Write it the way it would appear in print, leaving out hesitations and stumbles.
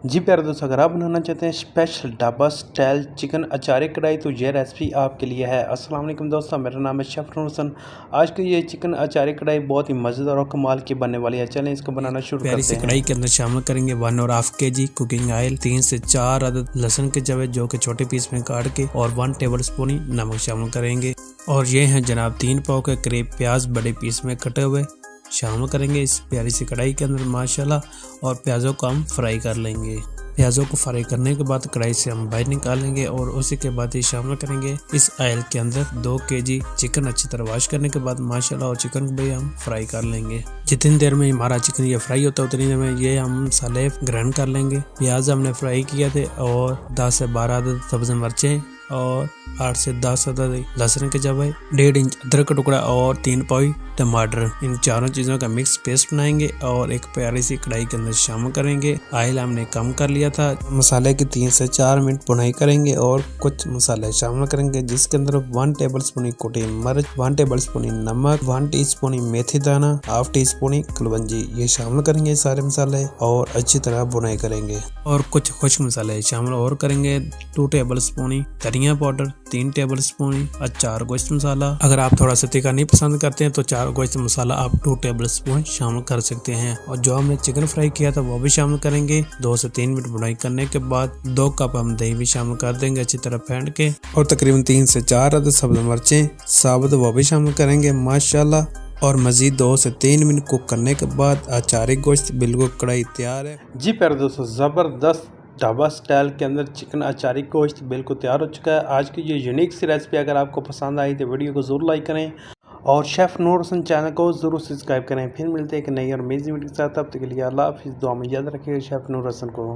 जी प्यारे दोस्तों, अगर आप बनाना चाहते हैं स्पेशल ढाबा स्टाइल चिकन अचारी कढ़ाई तो ये रेसिपी आपके लिए है। अस्सलाम वालेकुम दोस्तों, मेरा नाम है शेफ नूर हसन। आज की ये चिकन अचारी कढ़ाई बहुत ही मज़ेदार और कमाल की बनने वाली है। चलें इसको बनाना शुरू करते हैं। प्यारी सी कढ़ाई के अंदर शामिल करेंगे 1.5 kg कुकिंग ऑयल, 3 से 4 अदद लहसुन के जवे जो कि छोटे पीस में काट के, और 1 टेबल स्पून नमक शामिल करेंगे। और ये हैं जनाब 3 पाव के करीब प्याज बड़े पीस में कटे हुए शामिल करेंगे इस प्यारी सी कढ़ाई के अंदर माशाल्लाह। और प्याज़ों को हम फ्राई कर लेंगे। प्याज़ों को फ्राई करने के बाद कढ़ाई से हम बाहर निकालेंगे और उसी के बाद ही शामिल करेंगे इस ऑयल के अंदर 2 kg चिकन। अच्छी तरह वॉश करने के बाद माशाल्लाह और चिकन को भी हम फ्राई कर लेंगे। जितनी देर में हमारा चिकन ये फ्राई होता है उतनी देर में ये हम मसाले ग्राइंड कर लेंगे। प्याज हमने फ्राई किया थे और 10 से 12 अदद सब्ज़ मिर्चें और 8 से 10 अदद लहसुन के जवे, 1.5 इंच अदरक का टुकड़ा और 3 पाव टमाटर। इन चारों चीज़ों का मिक्स पेस्ट बनाएंगे और एक प्यारी सी कढ़ाई के अंदर शामिल करेंगे। ऑयल हमने कम कर लिया था। मसाले की 3 से 4 मिनट भुनाई करेंगे और कुछ मसाले शामिल करेंगे जिसके अंदर 1 टेबल स्पून कुटी मिर्च, 1 टेबल स्पून नमक, 1 टीस्पून मेथी दाना, ½ टीस्पून कलवंजी ये शामिल करेंगे सारे मसाले और अच्छी तरह भुनाई करेंगे। और कुछ खुश्क मसाले शामिल और करेंगे। 2 टेबल स्पून धनिया पाउडर, 3 टेबल स्पून अचार गोश्त मसाला। अगर आप थोड़ा सा तीखा नहीं पसंद करते हैं तो चार गोश्त मसाला आप 2 टेबल स्पून शामिल कर सकते हैं। और जो हमने चिकन फ्राई किया था वो भी शामिल करेंगे। 2 से 3 मिनट भुनाई करने के बाद 2 कप हम दही भी शामिल कर देंगे अच्छी तरह फेंट के। और तकरीबन 3 से 4 अदद सब्ज़ मिर्चें साबुत वो भी शामिल करेंगे माशाल्लाह। और मजीद 2 से 3 मिनट कुक करने के बाद अचारी गोश्त बिल्कुल कढ़ाई तैयार है। जी प्यारे दोस्तों, ज़बरदस्त ढाबा स्टाइल के अंदर चिकन अचारी गोश्त बिल्कुल तैयार हो चुका है। आज की ये यूनिक सी रेसिपी अगर आपको पसंद आई तो वीडियो को ज़रूर लाइक करें और शेफ़ नूर हसन चैनल को ज़रूर सब्सक्राइब करें। फिर मिलते हैं एक नई और अमेजिंग वीडियो के साथ। तब तक के लिए अल्लाह हाफिज़। दुआ में याद रखिएगा शेफ़ नूर हसन को।